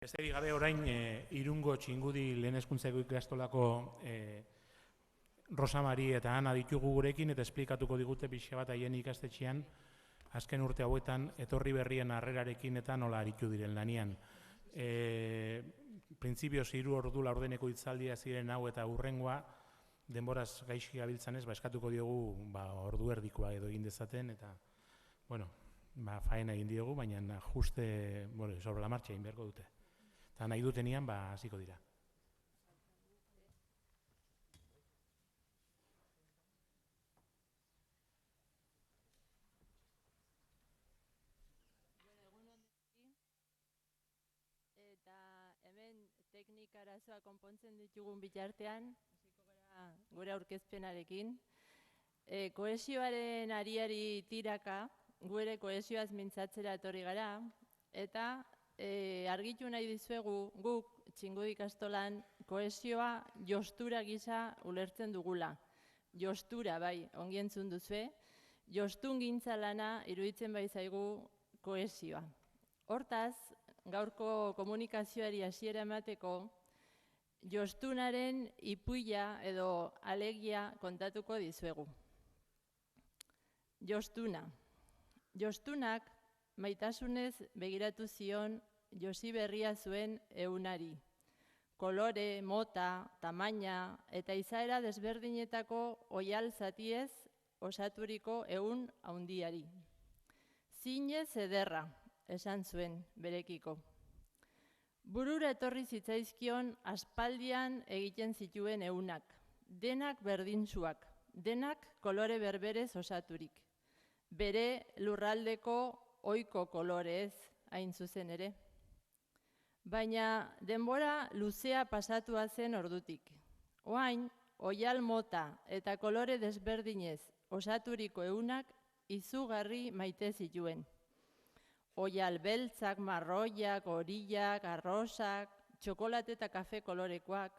Besterik gabe orain Irungo Txingudi lehen hezkuntzako ikastolako Rosa Mari eta Ana ditugu gurekin eta esplikatuko digute pixka bat haien ikastetxean azken urte hauetan etorri berrien harrerarekin eta nola aritu diren lanian. Printzipioz 3 ordu laurdeneko hitzaldia ziren hau eta hurrengoa denboraz gaixi gabiltzan ez, eskatuko diogu ordu erdikoa edo egin dezaten eta faena egin diogu, baina ajuste sobre la marcha egin beharko dute. Eta nahi dutenian hasiko dira. Eta hemen teknika arazoa konpontzen ditugun bitartean, gure aurkezpenarekin. Kohesioaren ariari tiraka, gure kohesioaz mintzatzera etorri gara, eta argitu nahi dizuegu guk Txingudi ikastolan kohesioa jostura gisa ulertzen dugula. Jostura, bai, ongi entzun duzue, jostun gintza lana iruditzen bai zaigu kohesioa. Hortaz, gaurko komunikazioari hasiera emateko, jostunaren ipuila edo alegia kontatuko dizuegu. Jostuna. Jostunak maitasunez begiratu zion Josi berria zuen ehunari. Kolore, mota, tamaina eta izaera desberdinetako oihal zatiez osaturiko ehun handiari. Zinez ederra, esan zuen berekiko. Burura etorri zitzaizkion aspaldian egiten zituen ehunak, denak berdintsuak, denak kolore berberez osaturik. Bere lurraldeko ohiko kolorez hain zuzen ere. Baina denbora luzea pasatua zen ordutik. Orain, oihal mota eta kolore desberdinez osaturiko ehunak izugarri maite zituen. Oihal beltzak, marroiak, horiak, arrosak, txokolate eta kafe kolorekoak,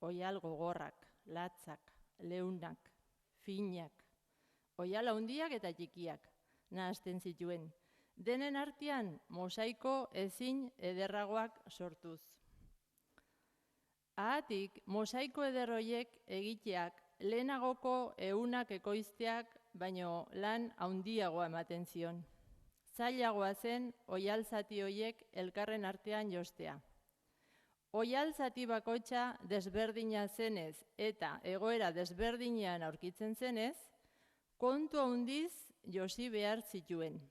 oihal gogorrak, latzak, leunak, finak, oihal handiak eta txikiak nahasten zituen. Denen artean mosaiko ezin ederragoak sortuz. Haatik, mosaiko eder horiek egiteak lehenagoko ehunak ekoizteak baino lan handiagoa ematen zion. Zailagoa zen oihal zati horiek elkarren artean jostea. Oihal zati bakoitza desberdina zenez eta egoera desberdinean aurkitzen zenez, kontu handiz josi behar zituen.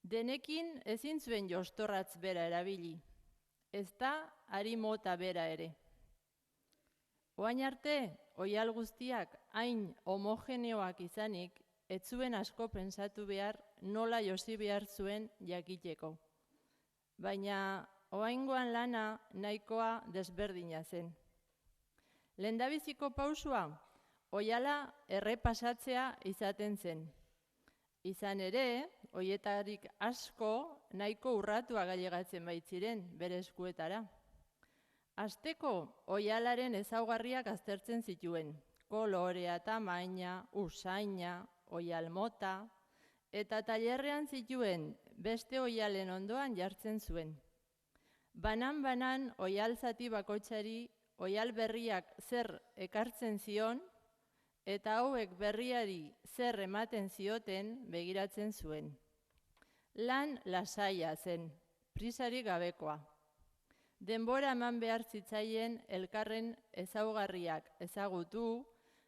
Denekin ezin zuen jostorratz bera erabili, ezta hari mota bera ere. Orain arte, oihal guztiak hain homogeneoak izanik, ez zuen asko pentsatu behar nola josi behar zuen jakiteko. Baina oraingoan lana nahikoa desberdina zen. Lehendabiziko pausua, oihala errepasatzea izaten zen. Izan ere, horietarik asko nahiko urratua gailegatzen baitziren bere eskuetara. Hasteko oihalaren ezaugarriak aztertzen zituen. Kolorea, tamaina, usaina, oihal mota, eta tailerrean zituen beste oihalen ondoan jartzen zuen. Banan-banan oihal zati bakoitzari oihal berriak zer ekartzen zion, eta hauek berriari zer ematen zioten begiratzen zuen. Lan lasaia zen, prisarik gabekoa. Denbora eman behar zitzaien elkarren ezaugarriak ezagutu,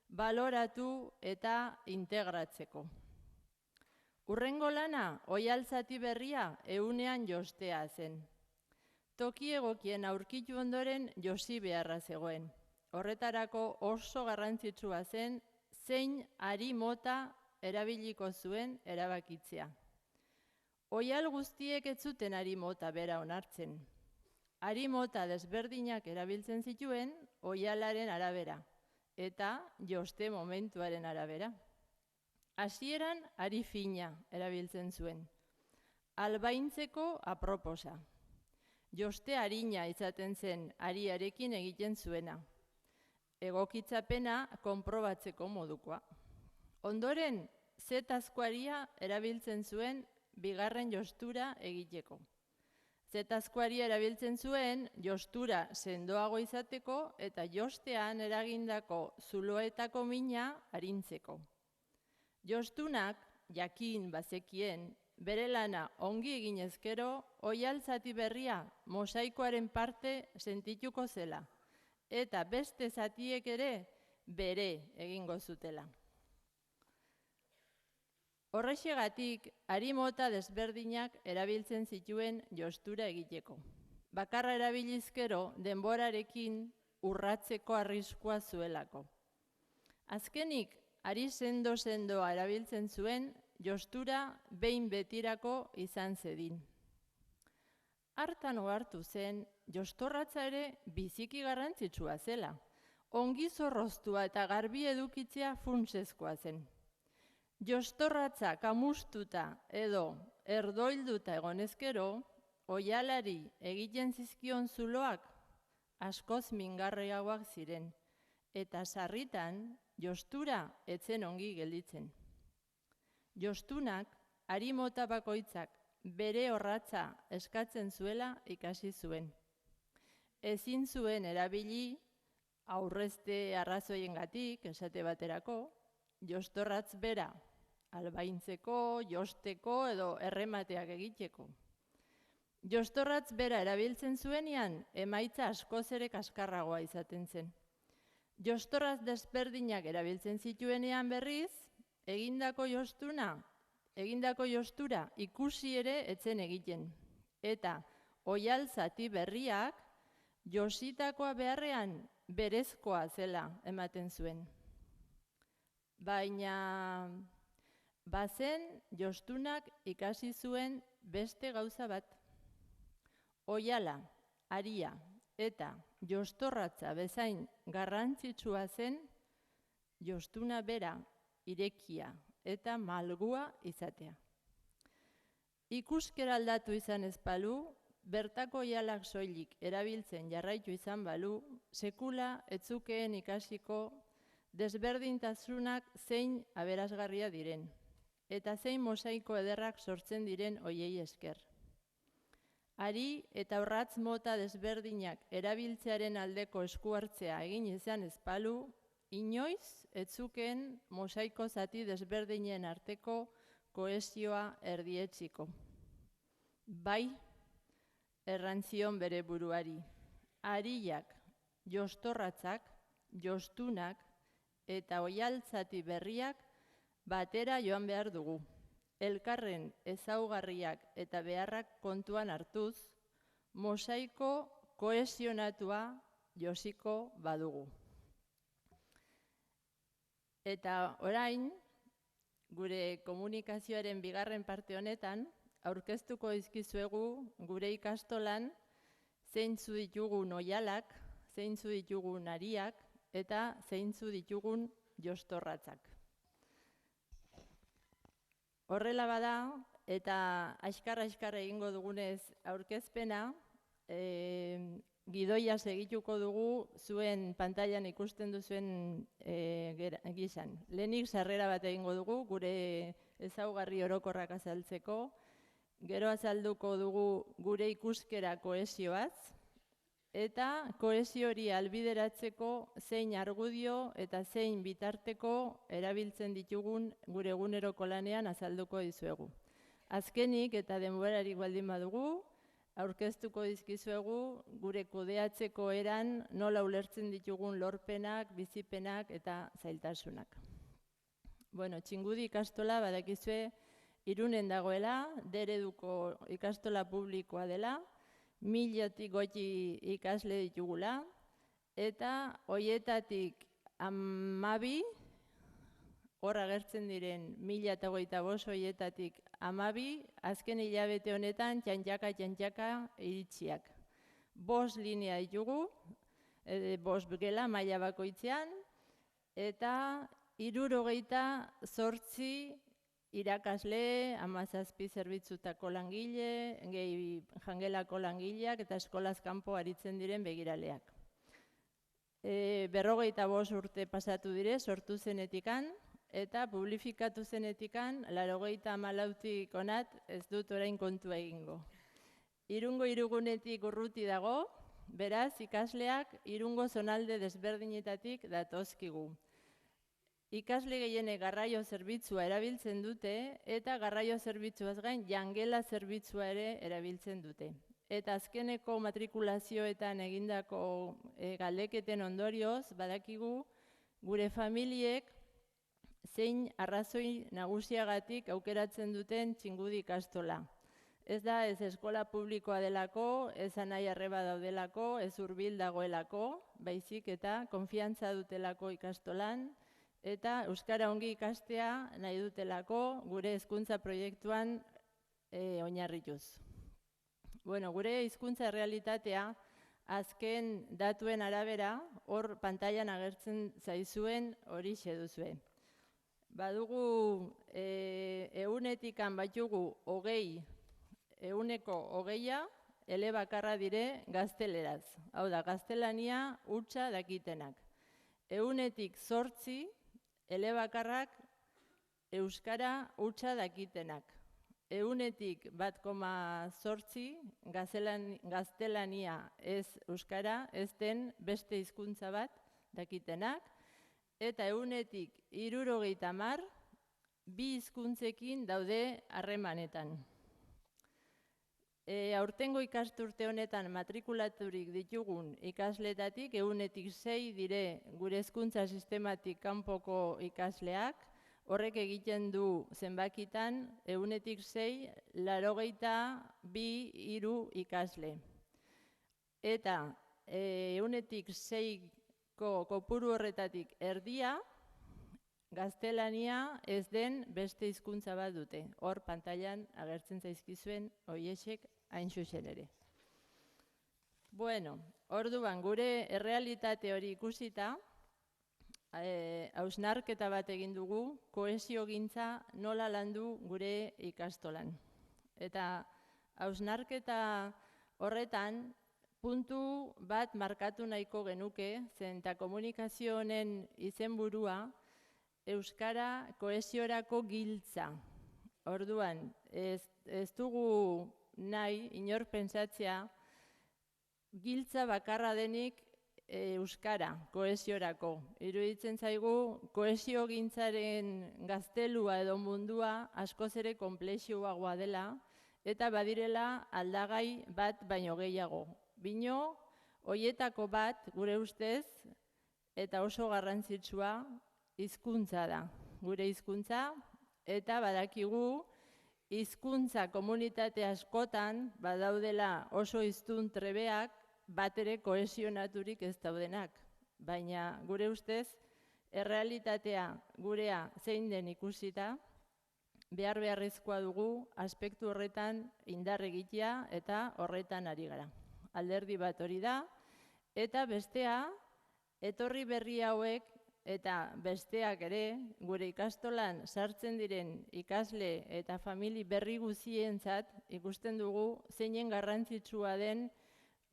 baloratu eta integratzeko. Hurrengo lana, oihal zati berria ehunean jostea zen. Toki egokien aurkitu ondoren josi beharra zegoen. Horretarako oso garrantzitsua zen zein hari mota erabiliko zuen erabakitzea. Oihal guztiek ez zuten hari mota bera onartzen. Hari mota desberdinak erabiltzen zituen oihalaren arabera eta joste momentuaren arabera. Hasieran hari fina erabiltzen zuen. Albaintzeko aproposa. Joste harina izaten zen hariarekin egiten zuena. Egokitzapena konprobatzeko modukoa. Ondoren, zetazko haria erabiltzen zuen bigarren jostura egiteko. zetazkoari erabiltzen zuen jostura sendoago izateko eta jostean eragindako zuloetako mina arintzeko. Jostunak, jakin bazekien, bere lana ongi egin ezkero, oihal zati berria mosaikoaren parte sentituko zela, eta beste zatiek ere bere egingo zutela. Horrexegatik, hari mota desberdinak erabiltzen zituen jostura egiteko. Bakarra erabilizkero denborarekin urratzeko arriskua zuelako. Azkenik, hari sendoa erabiltzen zuen jostura behin betirako izan zedin. Hartan ohartu zen, jostorratza ere biziki garrantzitsua zela. Ongi zorroztua eta garbi edukitzea funtsezkoa zen. Jostorratza kamustuta edo erdoilduta egonezkero, oihalari egiten zizkion zuloak askoz mingarriagoak ziren, eta sarritan jostura etzen ongi gelditzen. Jostunak, hari mota bakoitzak bere orratza eskatzen zuela ikasi zuen. Ezin zuen erabili aurrezte arrazoiengatik, esate baterako, jostorratz bera, albaintzeko, josteko edo erremateak egiteko. Jostorratz bera erabiltzen zuenean, emaitza askoz ere kaskarragoa izaten zen. Jostorratz desberdinak erabiltzen zituenean berriz, egindako jostura ikusi ere etzen egiten. Eta oihal zati berriak jositakoa beharrean berezkoa zela ematen zuen. Baina bazen jostunak ikasi zuen beste gauza bat. Oihala, haria eta jostorratza bezain garrantzitsua zen jostuna bera, irekia eta malgua izatea. Ikuskera aldatu izan ez balu, bertako oihalak soilik erabiltzen jarraitu izan balu, sekula etzukeen ikasiko desberdintasunak zein aberasgarria diren, eta zein mosaiko ederrak sortzen diren hoiei esker. Hari eta orratz mota desberdinak erabiltzearen aldeko eskuhartzea egin izan ez balu, inoiz etzukeen mosaiko zati desberdinen arteko kohesioa erdietsiko. Bai, errantzion bere buruari, hariak, jostorratzak, jostunak eta oihaltzati berriak batera joan behar dugu. Elkarren ezaugarriak eta beharrak kontuan hartuz, mosaiko kohesionatua josiko badugu. Eta orain, gure komunikazioaren bigarren parte honetan, aurkeztuko dizkizuegu gure ikastolan zeintzu ditugun oihalak, zeintzu ditugun hariak eta zeintzu ditugun jostorratzak. Horrela bada, eta aixkar egingo dugunez aurkezpena, gidoia segituko dugu zuen pantailan ikusten duzuen gizan. Lehenik sarrera bat egingo dugu, gure ezaugarri orokorrak azaltzeko, gero azalduko dugu gure ikuskera kohesioaz, eta kohesio hori albideratzeko zein argudio eta zein bitarteko erabiltzen ditugun gure eguneroko lanean azalduko dizuegu. Azkenik eta denborarik baldin badugu, aurkeztuko dizkizuegu gure kudeatzeko eran nola ulertzen ditugun lorpenak, bizipenak eta zailtasunak. Bueno, Txingudi ikastola badakizue Irunen dagoela, D-ereduko ikastola publikoa dela, 1000 goti ikasle ditugula, eta horietatik 12, hor agertzen diren 1025 horietatik 12, azken hilabete honetan txantxaka iritsiak. 5 linea ditugu, 5 gela maila bakoitzean, eta 78 irakasle, 17 zerbitzutako langile, gehi jangelako langileak eta eskolaz kanpo aritzen diren begiraleak. 45 urte pasatu dire, sortu zenetikan, eta publifikatu zenetikan, 94tik onat ez dut orain kontua egingo. Irungo hirigunetik urruti dago, beraz ikasleak Irungo zonalde desberdinetatik datozkigu. Ikasle gehienek garraio zerbitzua erabiltzen dute eta garraio zerbitzuaz gain jangela zerbitzua ere erabiltzen dute. Eta azkeneko matrikulazioetan egindako galdeketen ondorioz badakigu gure familiek zein arrazoi nagusiagatik aukeratzen duten Txingudi ikastola. Ez da ez eskola publikoa delako, ez anai arreba daudelako, ez hurbil dagoelako, baizik eta konfiantza dutelako ikastolan, eta euskara ongi ikastea nahi dutelako gure hezkuntza proiektuan oinarrituz. Gure hizkuntza errealitatea azken datuen arabera hor pantailan agertzen zaizuen horixe duzue. Badugu ehunetikan baitugu 20% elebakarra dire gazteleraz. Hau da, gaztelania hutsa dakitenak. 8% elebakarrak euskara hutsa dakitenak. 1,8% gaztelania ez euskara, ez den beste hizkuntza bat dakitenak. Eta 60% bi hizkuntzekin daude harremanetan. Aurtengo ikasturte honetan matrikulaturik ditugun ikasletatik 6% dire gure hezkuntza sistematik kanpoko ikasleak, horrek egiten du zenbakitan 6% 82 ikasle. Eta 6% kopuru horretatik erdia gaztelania ez den beste hizkuntza bat dute. Hor pantailan agertzen zaizkizuen horiexek hain zuzen ere. Orduan gure errealitate hori ikusita, hausnarketa bat egin dugu kohesiogintza nola landu gure ikastolan. Eta hausnarketa horretan puntu bat markatu nahiko genuke, zen eta komunikazio honen izenburua euskara kohesiorako giltza. Orduan, ez dugu nahi inor pentsatzea giltza bakarra denik euskara kohesiorako. Iruditzen zaigu kohesiogintzaren gaztelua edo mundua askoz ere konplexuagoa dela eta badirela aldagai bat baino gehiago. Bino, hoietako bat gure ustez eta oso garrantzitsua hizkuntza da. Gure hizkuntza eta badakigu hizkuntza komunitate askotan badaudela oso hiztun trebeak bat ere kohesionaturik ez daudenak. Baina gure ustez errealitatea gurea zein den ikusita beharrezkoa dugu aspektu horretan indar egitea eta horretan ari gara. Alderdi bat hori da eta bestea etorri berri hauek eta besteak ere gure ikastolan sartzen diren ikasle eta famili berri guzientzat ikusten dugu zeinen garrantzitsua den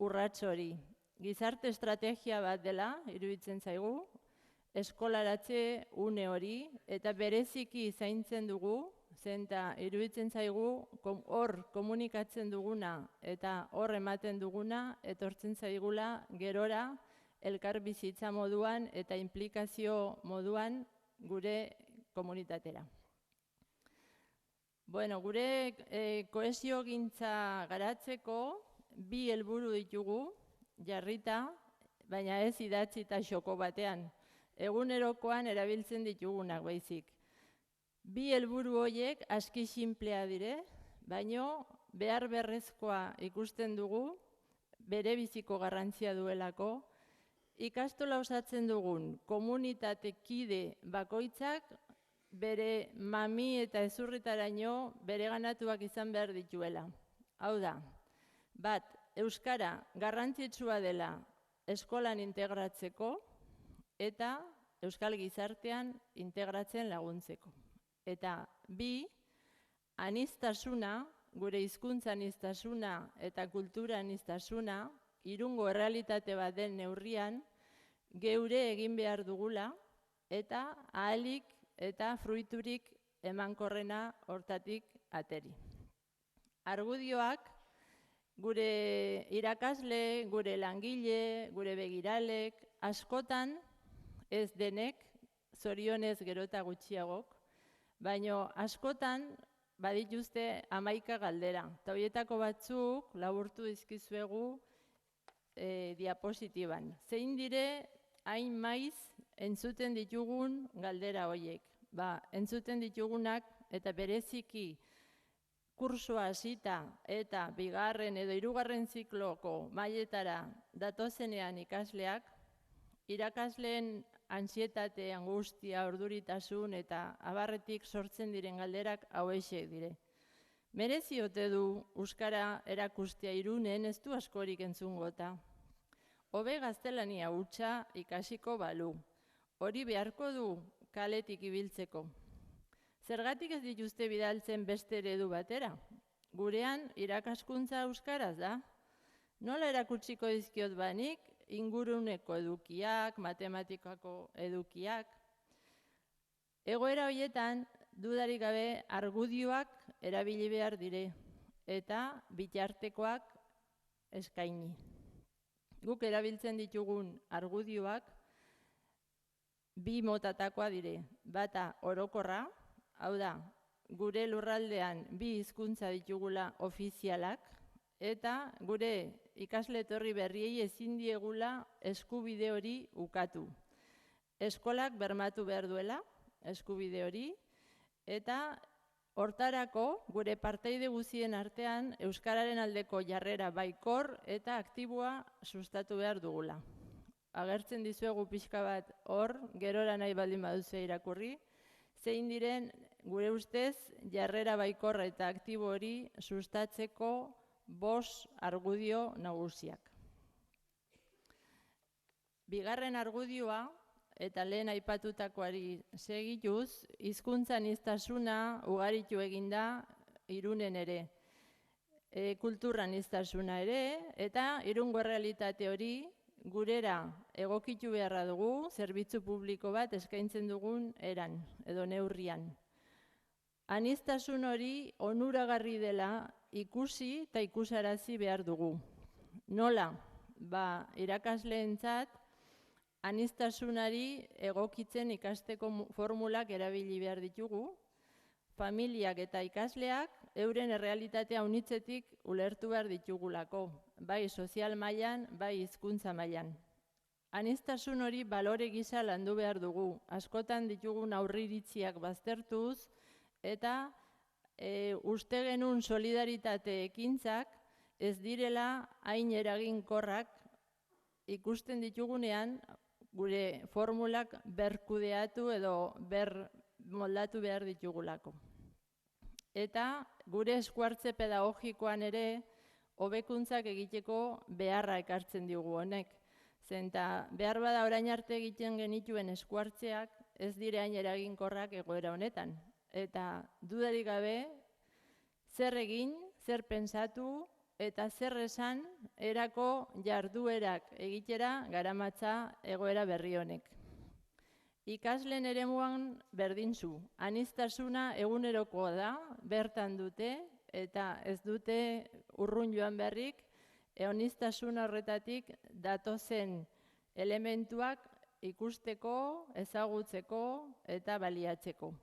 urrats hori. Gizarte estrategia bat dela, iruditzen zaigu, eskolaratze une hori eta bereziki zaintzen dugu, zenta iruditzen zaigu hor komunikatzen duguna eta hor ematen duguna etortzen zaigula gerora elkar bizitza moduan eta implikazio moduan gure komunitatera. Gure kohesiogintza garatzeko 2 helburu ditugu jarrita, baina ez idatzita xoko batean. Egunerokoan erabiltzen ditugunak baizik. 2 helburu horiek aski sinplea dire, baino behar beharrezkoa ikusten dugu, bere biziko garrantzia duelako, ikastola osatzen dugun komunitate kide bakoitzak bere mami eta ezurritaraino bere ganatuak izan behar dituela. Hau da, bat, euskara garrantzitsua dela eskolan integratzeko eta euskal gizartean integratzen laguntzeko. Eta 2, aniztasuna, gure hizkuntza aniztasuna eta kultura aniztasuna, Irungo errealitate bat den neurrian, geure egin behar dugula eta ahalik eta fruiturik emankorrena hortatik ateri. Argudioak Gure irakasle, gure langile, gure begiralek, askotan ez denek, zorionez gero eta gutxiagok, baina askotan badituzte 11 galdera. Eta horietako batzuk laburtu dizkizuegu diapositiban. Zein dire hain maiz entzuten ditugun galdera horiek. Entzuten ditugunak eta bereziki kursua hasita eta bigarren edo hirugarren zikloko mailetara datozenean ikasleak, irakasleen antsietate, angustia, orduritasun eta abarretik sortzen diren galderak hauexek dire. Merezi ote du euskara erakustea Irunen, ez du askorik entzungota. Hobe gaztelania hutsa ikasiko balu. Hori beharko du kaletik ibiltzeko. Zergatik ez dituzte bidaltzen beste eredu batera? Gurean irakaskuntza euskaraz da. Nola erakutsiko dizkiot banik? Inguruneko edukiak, matematikako edukiak. Egoera horietan, dudarik gabe argudioak erabili behar dire eta bitartekoak eskaini. Guk erabiltzen ditugun argudioak bi motatakoa dire. Bata orokorra, hau da, gure lurraldean bi hizkuntza ditugula ofizialak, eta gure ikasle etorri berriei ezin diegula eskubide hori ukatu. Eskolak bermatu behar duela eskubide hori, eta hortarako gure parteide guztien artean euskararen aldeko jarrera baikor eta aktiboa sustatu behar dugula. Agertzen dizuegu pixka bat hor, gerora nahi baldin baduzu irakurri, zein diren gure ustez jarrera baikorra eta aktibo hori sustatzeko 5 argudio nagusiak. Bigarren argudioa, eta lehen aipatutakoari segituz, hizkuntza aniztasuna ugaritu eginda Irunen ere. Kultura aniztasuna ere, eta Irungo errealitate hori gurera egokitu beharra dugu, zerbitzu publiko bat eskaintzen dugun eran, edo neurrian. Aniztasun hori onuragarri dela ikusi eta ikusarazi behar dugu. Nola? Irakasleentzat aniztasunari egokitzen ikasteko formulak erabili behar ditugu, familiak eta ikasleak euren errealitatea unitzetik ulertu behar ditugulako, bai sozial mailan, bai hizkuntza mailan. Aniztasun hori balore gisa landu behar dugu, askotan ditugun aurriritziak baztertuz, eta uste genuen solidaritate ekintzak ez direla hain eraginkorrak ikusten ditugunean gure formulak berkudeatu edo moldatu behar ditugulako. Eta gure eskuartze pedagogikoan ere hobekuntzak egiteko beharra ekartzen digu honek. Zenta behar bada orain arte egiten genituen eskuartzeak ez dire hain eraginkorrak egoera honetan. Eta dudarik gabe zer egin, zer pentsatu eta zer esan erako jarduerak egitera garamatza egoera berri honek. Ikasleen eremuan berdintzu, aniztasuna egunerokoa da, bertan dute eta ez dute urrun joan berrik, aniztasuna horretatik datozen elementuak ikusteko, ezagutzeko eta baliatzeko.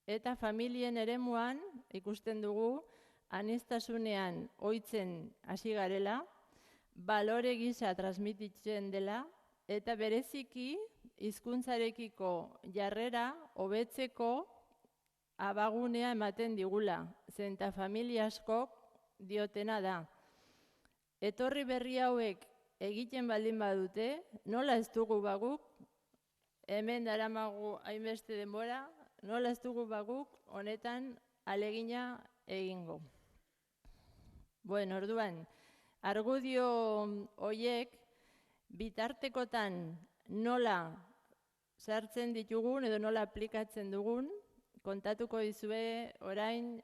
Eta familien eremuan ikusten dugu aniztasunean ohitzen hasi garela, balore gisa transmititzen dela, eta bereziki hizkuntzarekiko jarrera hobetzeko abagunea ematen digula, zenta familia askok diotena da. Etorri berri hauek egiten baldin badute, nola ez dugu baguk, hemen daramagu hainbeste denbora, nola ez dugu baguk honetan alegina egingo. Bueno, orduan, argudio horiek bitartekotan nola sartzen ditugun edo nola aplikatzen dugun, kontatuko dizue orain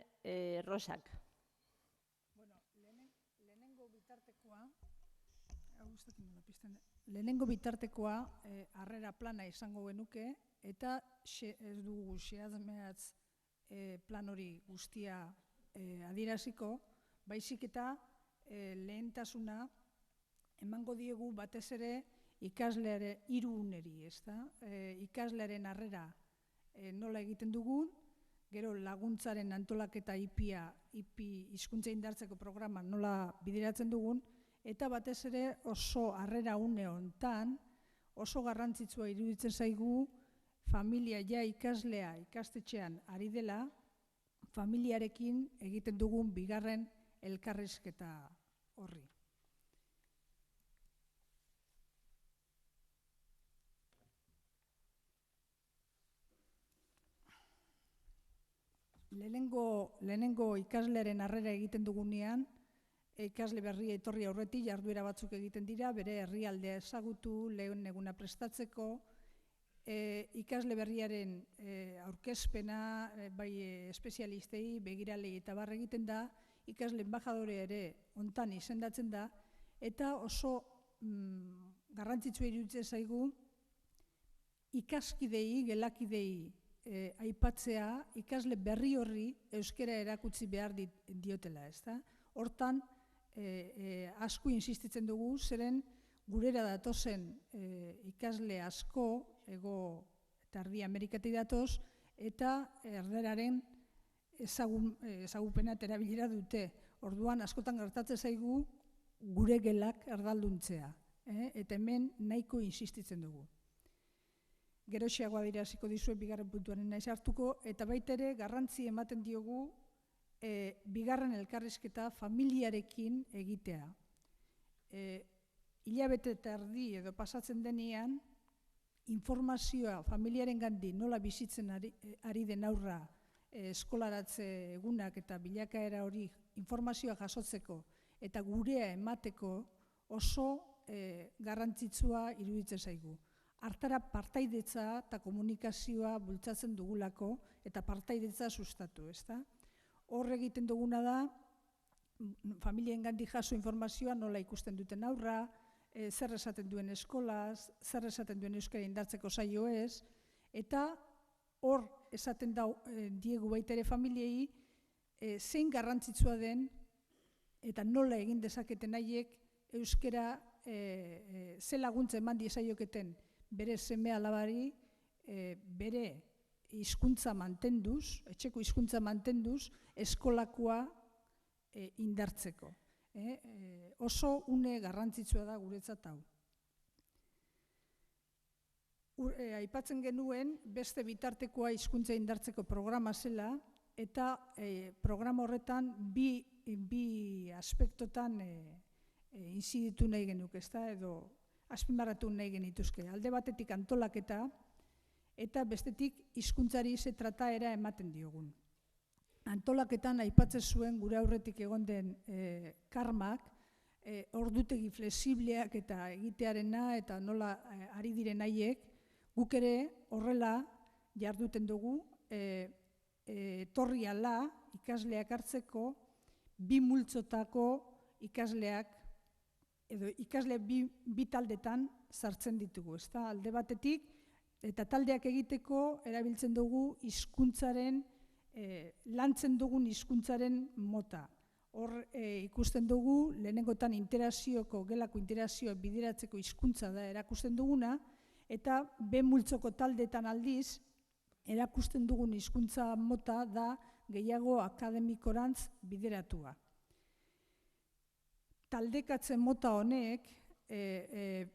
Rosak. Lehenengo bitartekoa harrera plana izango genuke, eta ez dugu xehazmehatz plan hori guztia adieraziko, baizik eta lehentasuna emango diegu batez ere ikasleare hiruuneri, ezta? Ikaslearen harrera nola egiten dugun, gero laguntzaren antolaketa IPI hizkuntza indartzeko programa nola bideratzen dugun, eta batez ere oso harrera une hontan oso garrantzitsua iruditzen zaigu familia ikaslea ikastetxean ari dela, familiarekin egiten dugun bigarren elkarrizketa horri. Lehenengo ikaslearen harrera egiten dugunean, ikasle berria etorri aurretik jarduera batzuk egiten dira, bere herrialdea ezagutu, lehen eguna prestatzeko, ikasle berriaren aurkezpena, bai espezialistei, begiralei eta barra egiten da, ikasle enbajadore ere hontan izendatzen da, eta oso garrantzitsua iruditzen zaigu ikaskidei, gelakidei aipatzea ikasle berri horri euskara erakutsi behar diotela, ezta? Hortan, asko insistitzen dugu, zeren gurera datozen ikasle asko, ego eta erdi Amerikatik datoz, eta erderaren ezagupena eta erabilera dute. Orduan, askotan gertatzen zaigu gure gelak erdalduntzea, eta hemen nahiko insistitzen dugu. Geroxeagoa dira hasiko dizuet bigarren puntuaren naiz hartuko, eta baita ere garrantzi ematen diogu bigarren elkarrizketa familiarekin egitea. Hilabete eta erdi edo pasatzen denean, informazioa familiaren gandi nola bizitzen ari den aurra eskolaratze egunak eta bilakaera hori informazioa jasotzeko eta gurea emateko oso garrantzitsua iruditzen zaigu. Hartara partaidetza eta komunikazioa bultzatzen dugulako eta partaidetza sustatu, ezta? Hor egiten duguna da, familiengandik jaso informazioa nola ikusten duten aurra, zer esaten duen eskolaz, zer esaten duen euskara indartzeko saio ez, eta hor esaten diegu baita ere familiei zein garrantzitsua den eta nola egin dezaketen haiek euskara ze laguntza eman diezaioketen bere seme alabari, bere hizkuntza mantenduz, etxeko hizkuntza mantenduz, eskolakoa indartzeko. Oso une garrantzitsua da guretzat hau. Aipatzen genuen beste bitartekoa hizkuntza indartzeko programa zela, eta programa horretan bi aspektotan inziditu nahi genuk, ezta, edo azpimarratu nahi genituzke. Alde batetik antolaketa, eta bestetik hizkuntzari ze trataera ematen diogun. Antolaketan aipatzen zuen gure aurretik egon den karmak, ordutegi flexibleak eta egitearena eta nola ari diren haiek, guk ere horrela jarduten dugu, etorri ala ikasleak hartzeko, bi multzotako ikasleak edo ikasle bi taldetan sartzen ditugu, ezta? Alde batetik, eta taldeak egiteko erabiltzen dugu hizkuntzaren, lantzen dugun hizkuntzaren mota. Hor ikusten dugu, lehenengotan gelako interazioa bideratzeko hizkuntza da erakusten duguna, eta B multzoko taldeetan aldiz, erakusten dugun hizkuntza mota da gehiago akademikorantz bideratua. Taldekatzen mota honek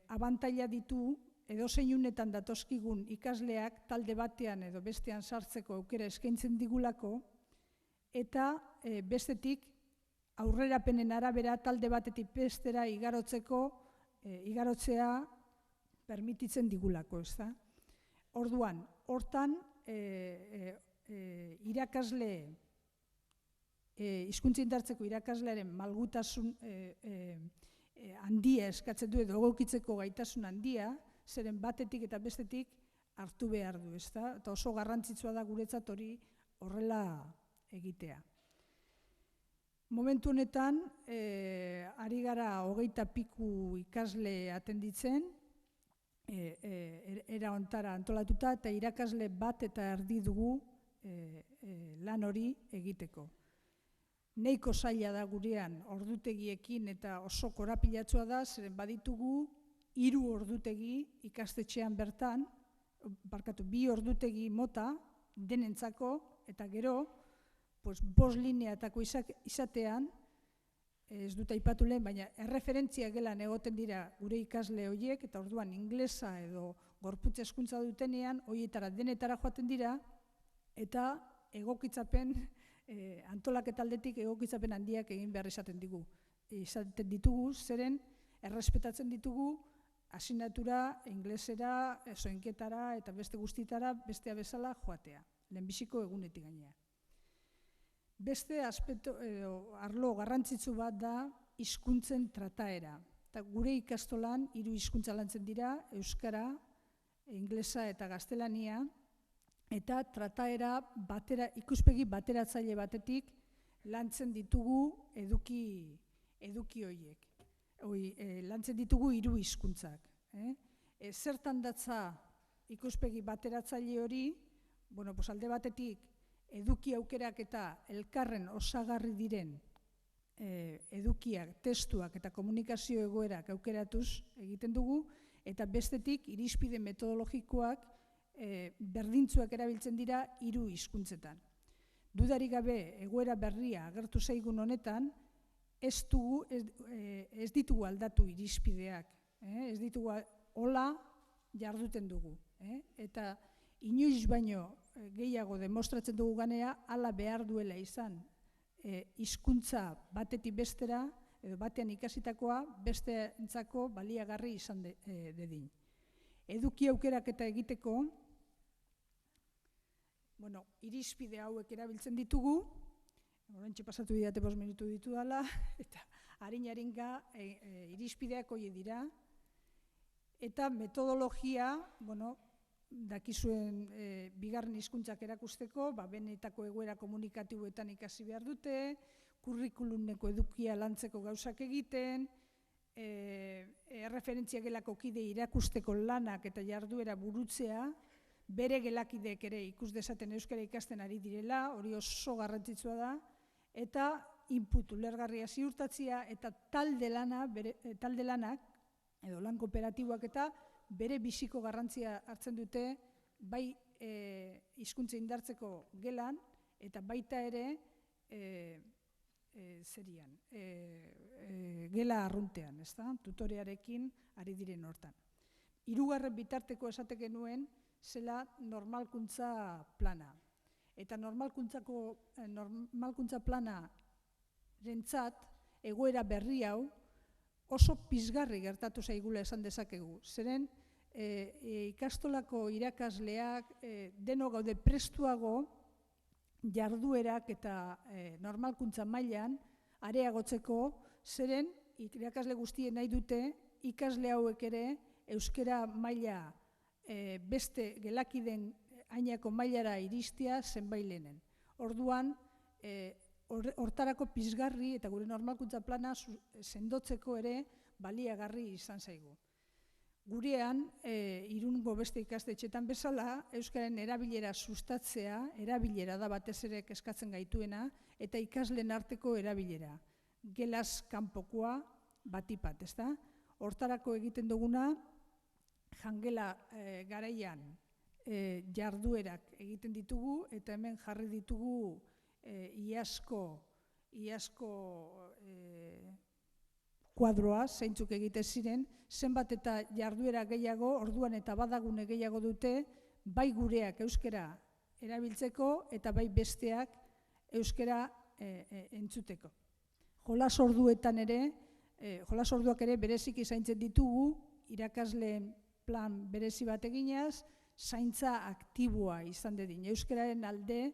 abantaila ditu edozein unetan datozkigun ikasleak talde batean edo bestean sartzeko aukera eskaintzen digulako, eta bestetik aurrerapenen arabera talde batetik bestera igarotzea permititzen digulako, ezta? Orduan, hortan irakasle hizkuntza indartzeko irakaslearen malgutasun handia eskatzen du edo egokitzeko gaitasun handia, zeren batetik eta bestetik hartu behar du, ezta? Eta oso garrantzitsua da guretzat hori horrela egitea. Momentu honetan, ari gara 20 piku ikasle atenditzen, era hontara antolatuta, eta irakasle bat eta erdi dugu lan hori egiteko. nahiko zaila da gurean ordutegiekin eta oso korapilatsua da, zeren baditugu 3 ordutegi ikastetxean bertan, 2 ordutegi mota denentzako, eta gero, 5 lineatako izatean, ez dut aipatu lehen, baina erreferentzia gelan egoten dira gure ikasle horiek, eta orduan inglesa edo gorputz hezkuntza dutenean, horietara denetara joaten dira, eta egokitzapen, antolaketa aldetik egokitzapen handiak egin behar izaten ditugu, zeren errespetatzen ditugu asignatura, inglesera, soinketara eta beste guztitara bestea bezala joatea, lehenbiziko egunetik gainera. Beste arlo garrantzitsu bat da hizkuntzen trataera. Eta gure ikastolan 3 hizkuntza lantzen dira, euskara, inglesa eta gaztelania, eta trataera ikuspegi bateratzaile batetik lantzen ditugu eduki horiek. Lantzen ditugu 3 hizkuntzak. Zertan datza ikuspegi bateratzaile hori, alde batetik eduki aukerak eta elkarren osagarri diren edukiak, testuak eta komunikazio egoerak aukeratuz egiten dugu, eta bestetik irizpide metodologikoak berdintzuak erabiltzen dira 3 hizkuntzetan. Dudarik gabe egoera berria agertu zaigun honetan, ez ditugu aldatu irizpideak, ez ditugu hola jarduten dugu. Eta inoiz baino gehiago demostratzen dugu ganea, hala behar duela izan hizkuntza batetik bestera, edo batean ikasitakoa besteentzako baliagarri izan dedin. Eduki aukerak eta egiteko, irizpide hauek erabiltzen ditugu, oraintxe pasatu didate 5 minutu ditu dela, eta harin-harinka irizpideak hori dira, eta metodologia, dakizuen bigarren hizkuntzak erakusteko, benetako egoera komunikatiboetan ikasi behar dute, kurrikulumeko edukia lantzeko gauzak egiten, erreferentzia gelako kide irakusteko lanak eta jarduera burutzea, bere gelakideek ere ikus dezaten euskara ikasten ari direla, hori oso garrantzitsua da, eta input ulergarria ziurtatzea eta talde lanak, edo lan kooperatiboak eta bere biziko garrantzia hartzen dute bai hizkuntza indartzeko gelan eta baita ere gela arruntean, tutorearekin ari diren hortan. 3. bitarteko esate genuen zela normalkuntza plana. Eta normalkuntza plana rentzat egoera berri hau oso pizgarri gertatu zaigula esan dezakegu. Zeren ikastolako irakasleak deno gaude prestuago jarduerak eta normalkuntza mailan areagotzeko, zeren irakasle guztien nahi dute ikasle hauek ere euskara maila beste gelakiden ainako mailara iristea zenbait lehenen. Orduan, hortarako pizgarri eta gure normalkuntza plana sendotzeko ere baliagarri izan zaigu. Gurean, Irungo beste ikastetxetan bezala, euskaren erabilera sustatzea, erabilera da batez ere eskatzen gaituena, eta ikasleen arteko erabilera. Gelaz kanpokoa batipat, ezta? Hortarako egiten duguna, jangela garaian jarduerak egiten ditugu, eta hemen jarri ditugu iazko kuadroa, zeintzuk egite ziren, zenbat eta jarduera gehiago, orduan eta badagune gehiago dute, bai gureak euskara erabiltzeko eta bai besteak euskara entzuteko. Jolas orduak ere bereziki zaintzen ditugu, irakasleen plan berezi bat eginaz, zaintza aktiboa izan dedin, euskararen alde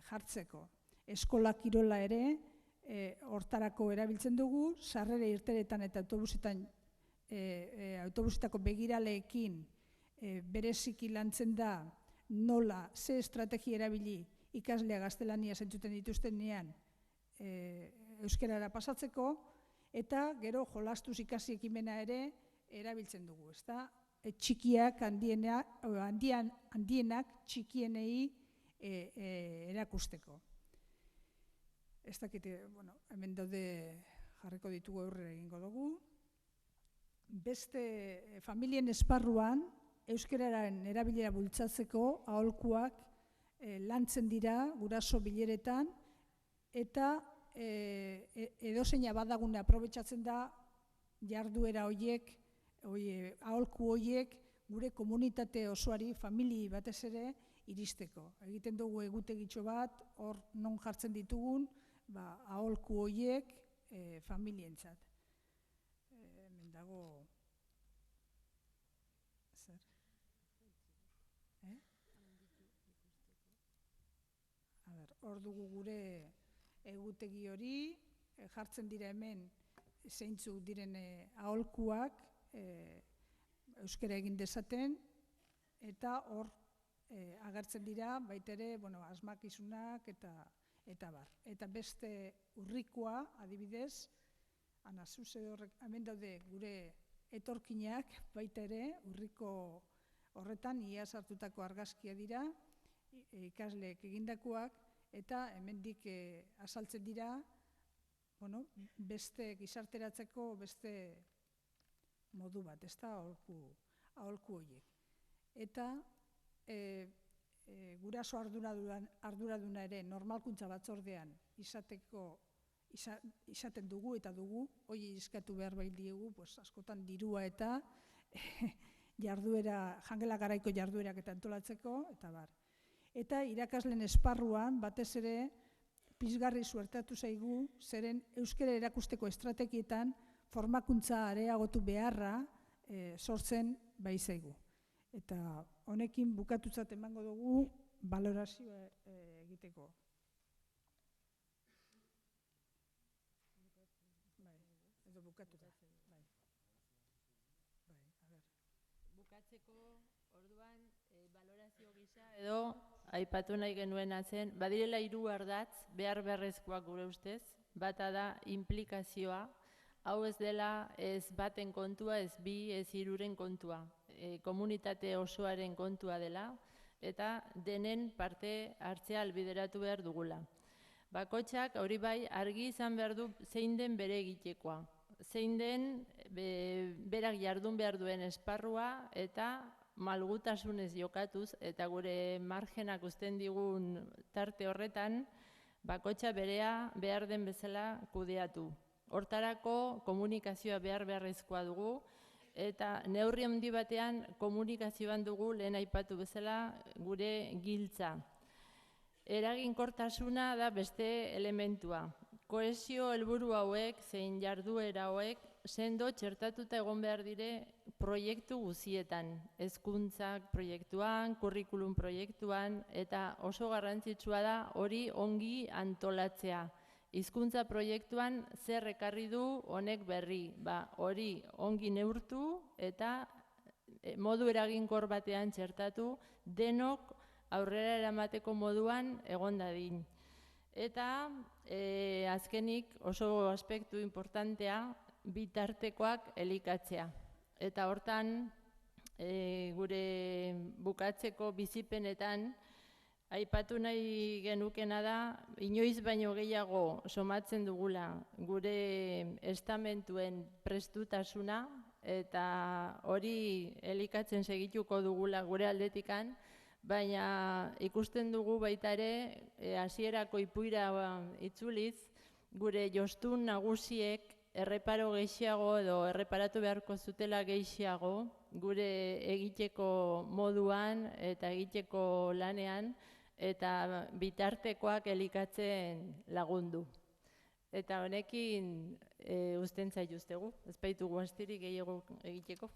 jartzeko. Eskola kirola ere hortarako erabiltzen dugu, sarrera irteretan eta autobusetako begiraleekin bereziki lantzen da nola, ze estrategia erabili ikaslea gaztelania zentzuten dituztenean euskarara pasatzeko, eta gero jolastuz ikasi ekimena ere erabiltzen dugu, ezta? Txikiak handienak txikienei erakusteko. ez dakite, bueno, hemen daude jarriko ditugu aurrera egingo dugu. Beste familien esparruan, euskararen erabilera bultzatzeko aholkuak lantzen dira guraso bileretan, eta edozeina badagune aprobetxatzen da jarduera horiek, aholku horiek gure komunitate osoari, famili batez ere, iristeko. Egiten dugu egutegitxo bat, hor non jartzen ditugun, aholku horiek familientzat. Hemen dago... Zer? Hor dugu gure egutegi hori, jartzen dira hemen zeintzuk diren aholkuak euskara egin dezaten, eta hor agertzen dira baitere asmakizunak eta bar. Eta beste urrikoa, adibidez, hemen daude gure etorkinak baita ere, urriko horretan ia sartutako argazkia dira, ikasleek egindakoak, eta hemendik azaltzen dira beste gizarteratzeko beste modu bat, ez da aholku horiek. Eta guraso arduraduna ere normalkuntza batzordean izaten dugu eta dugu, hori eskatu behar bai diegu, askotan dirua eta jangela garaiko jarduerak eta antolatzeko, eta bar. Eta irakasleen esparruan, batez ere, pizgarri suertatu zaigu, zeren euskara erakusteko estrategietan formakuntza areagotu beharra sortzen bai zaigu. Eta honekin bukatutzat emango dugu balorazioa egiteko. Edo bukatuta. Bukatzeko orduan balorazio gisa edo aipatu nahi genuena zen, badirela 3 ardatz behar beharrezkoak gure ustez, bata da implikazioa, hau ez dela ez baten kontua, ez bi, ez 3 kontua, komunitate osoaren kontua dela, eta denen parte hartzea albideratu behar dugula. Bakoitzak hori bai argi izan behar du zein den bere egitekoa, zein den berak jardun behar duen esparrua eta malgutasunez jokatuz eta gure margenak uzten digun tarte horretan bakoitza berea behar den bezala kudeatu. Hortarako komunikazioa behar beharrezkoa dugu eta neurri handi batean komunikazioan dugu lehen aipatu bezala gure giltza. Eraginkortasuna da beste elementua. Kohesio helburu hauek, zein jarduera hauek, sendo txertatuta egon behar dire proiektu guzietan. Hezkuntzak proiektuan, kurrikulum proiektuan, eta oso garrantzitsua da hori ongi antolatzea. Hizkuntza proiektuan zer ekarri du honek berri, hori ongi neurtu eta modu eraginkor batean txertatu denok aurrera eramateko moduan egon dadin. Eta azkenik oso aspektu importantea bitartekoak elikatzea. Eta hortan gure bukatzeko bizipenetan aipatu nahi genukena da inoiz baino gehiago somatzen dugula gure estamentuen prestutasuna eta hori elikatzen segituko dugula gure aldetikan, baina ikusten dugu baita ere hasierako ipuira itzuliz gure jostun nagusiek erreparo gehiago edo erreparatu beharko zutela gehiago gure egiteko moduan eta egiteko lanean eta bitartekoak elikatzen lagundu. Eta honekin uzten zaituztegu, ez baitugu astirik gehiago egiteko.